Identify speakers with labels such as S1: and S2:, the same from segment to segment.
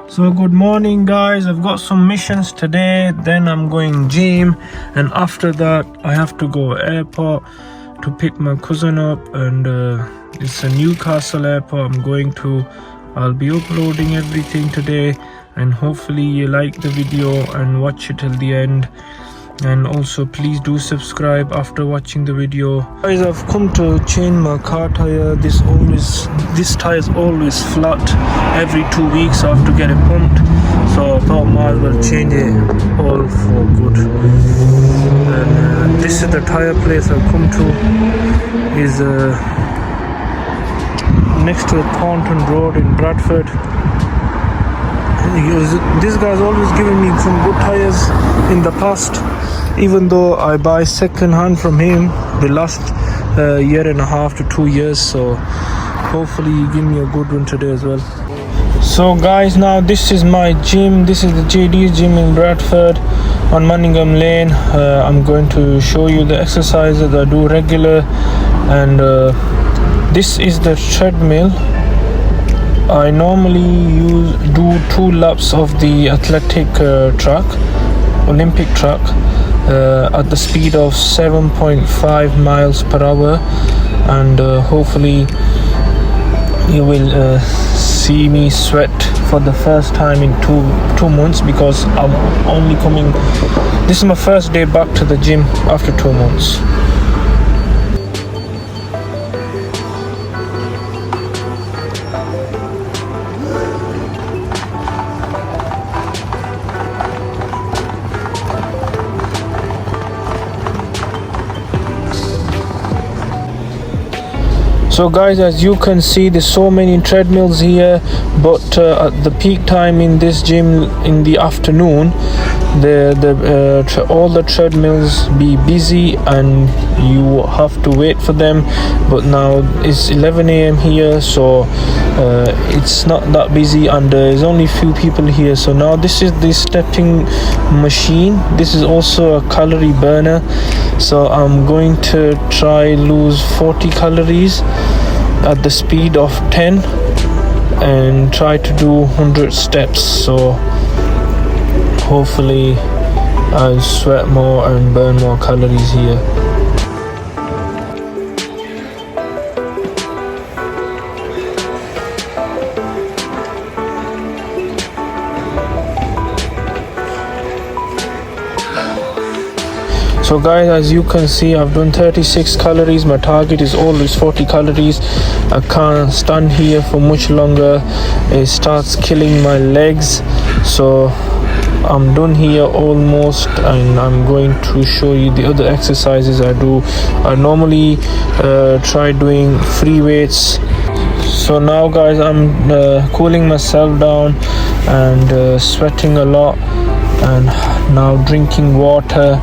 S1: So good morning guys, I've got some missions today, then I'm going gym, and after that I have to go airport to pick my cousin up, and it's a Newcastle airport I'm going to. I'll be uploading everything today, and hopefully you like the video and watch it till the end. And also please do subscribe after watching the video. Guys, I've come to change my car tire. This tire is always flat. Every 2 weeks I have to get it pumped, so I thought might as well change it all for good. And this is the tire place I've come to, is next to Thornton Road in Bradford. This guy's always giving me some good tires in the past, even though I buy second hand from him the last year and a half to 2 years, so hopefully you give me a good one today as well. So guys, now this is my gym. This is the JD's gym in Bradford on Manningham Lane. I'm going to show you the exercises I do regular, and this is the treadmill. I normally do 2 laps of the athletic Olympic track at the speed of 7.5 miles per hour, and hopefully you will see me sweat for the first time in two months, because I'm only coming. This is my first day back to the gym after 2 months. So guys, as you can see, there's so many treadmills here, but at the peak time in this gym in the afternoon, all the treadmills be busy and you have to wait for them. But now it's 11 a.m. here, so it's not that busy, and there's only few people here. So now this is the stepping machine. This is also a calorie burner, so I'm going to try lose 40 calories at the speed of 10 and try to do 100 steps. So hopefully I'll sweat more and burn more calories here. So guys, as you can see, I've done 36 calories. My target is always 40 calories. I can't stand here for much longer. It starts killing my legs. So I'm done here almost, and I'm going to show you the other exercises I do. I normally try doing free weights. So now guys, I'm cooling myself down and sweating a lot, and now drinking water.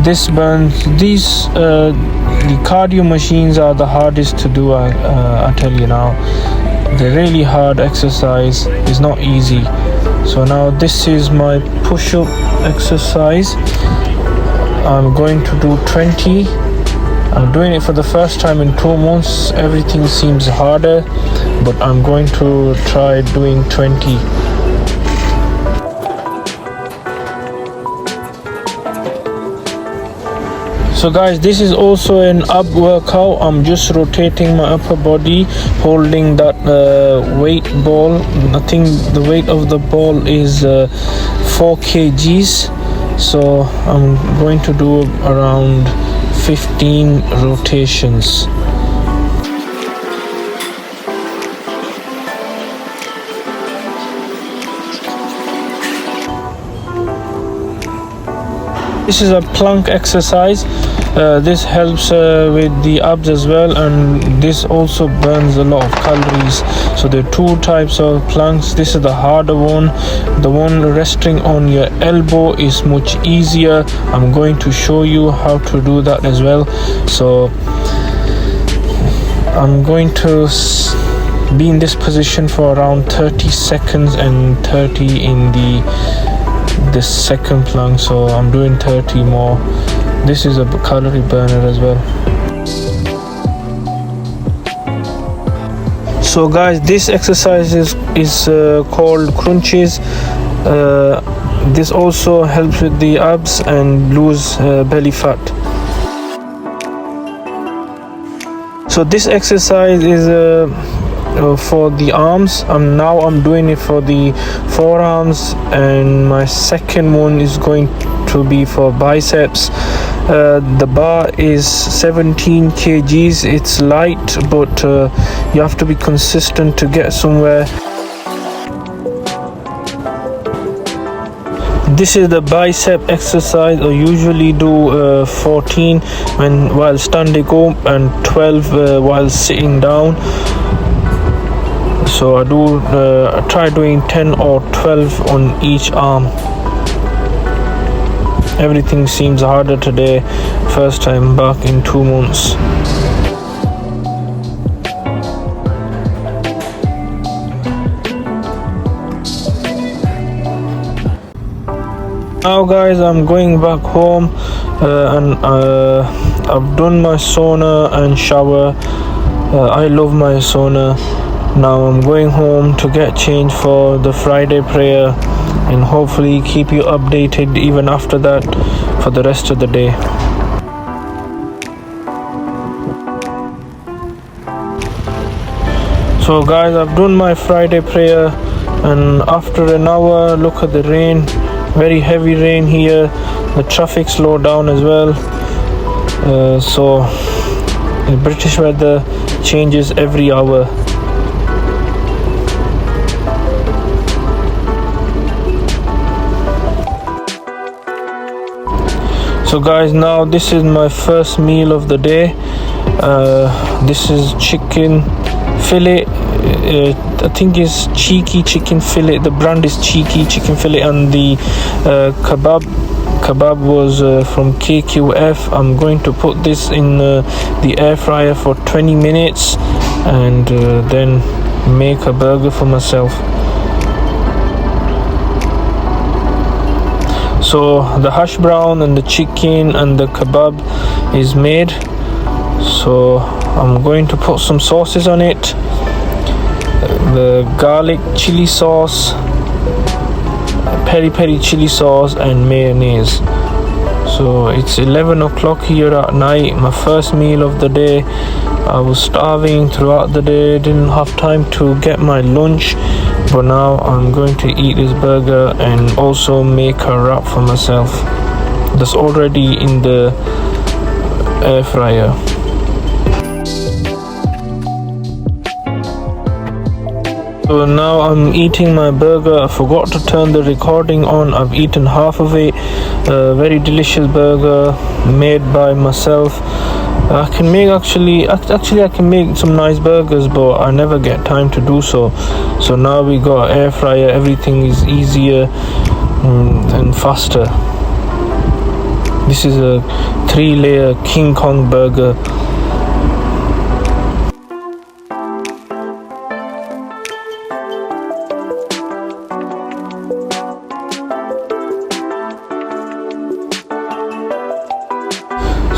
S1: This burns. The cardio machines are the hardest to do. I tell you now, they're really hard exercise. It's not easy. So now this is my push-up exercise. I'm going to do 20. I'm doing it for the first time in 2 months. Everything seems harder, but I'm going to try doing 20. So guys, this is also an ab workout. I'm just rotating my upper body, holding that weight ball. I think the weight of the ball is 4 kgs. So I'm going to do around 15 rotations. This is a plank exercise. This helps with the abs as well, and this also burns a lot of calories. So there are 2 types of planks. This is the harder one. The one resting on your elbow is much easier. I'm going to show you how to do that as well. So I'm going to be in this position for around 30 seconds and 30 in the second plank. So I'm doing 30 more. This is a calorie burner as well. So guys, this exercise is called crunches. This also helps with the abs and lose belly fat. So this exercise is for the arms. Now I'm doing it for the forearms, and my second one is going to be for biceps. The bar is 17 kgs. It's light, but you have to be consistent to get somewhere. This is the bicep exercise. I usually do 14 while standing up and 12 while sitting down. So I try doing 10 or 12 on each arm. Everything seems harder today. First time back in 2 months. Now guys, I'm going back home and I've done my sauna and shower. I love my sauna. Now I'm going home to get changed for the Friday prayer, and hopefully keep you updated even after that for the rest of the day. So guys, I've done my Friday prayer, and after an hour, look at the rain. Very heavy rain here. The traffic slowed down as well. So the British weather changes every hour. So guys, now this is my first meal of the day. This is chicken fillet. I think it's Cheeky Chicken Fillet. The brand is Cheeky Chicken Fillet, and the kebab was from KQF. I'm going to put this in the air fryer for 20 minutes and then make a burger for myself. So the hash brown and the chicken and the kebab is made. So I'm going to put some sauces on it. The garlic chili sauce, peri peri chili sauce, and mayonnaise. So it's 11 o'clock here at night, my first meal of the day. I was starving throughout the day, didn't have time to get my lunch, but now I'm going to eat this burger and also make a wrap for myself that's already in the air fryer. So now I'm eating my burger. I forgot to turn the recording on. I've eaten half of it. Very delicious burger made by myself. I can make actually I can make some nice burgers, but I never get time to do so. So now we got air fryer. Everything is easier and faster. This is a 3-layer King Kong burger.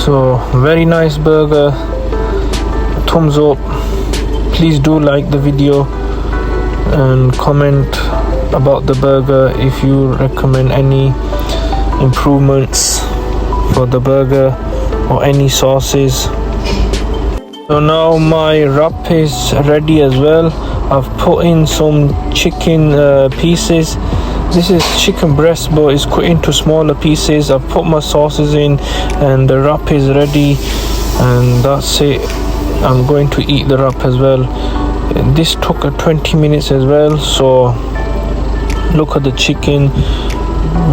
S1: So very nice burger. Thumbs up. Please do like the video and comment about the burger if you recommend any improvements for the burger or any sauces. So now my wrap is ready as well. I've put in some chicken pieces. This is chicken breast, but it's cut into smaller pieces. I've put my sauces in and the wrap is ready, and that's it. I'm going to eat the wrap as well. This took 20 minutes as well. So look at the chicken,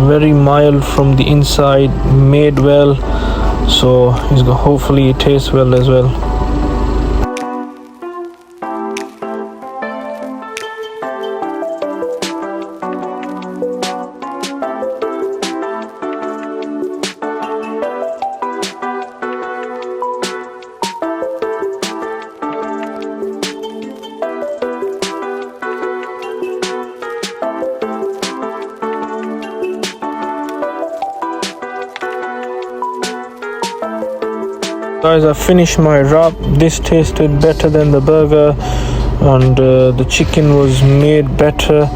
S1: very mild from the inside, made well. So hopefully it tastes well as well. Guys, I finished my wrap. This tasted better than the burger. and the chicken was made better.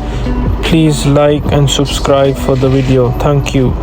S1: Please like and subscribe for the video. Thank you.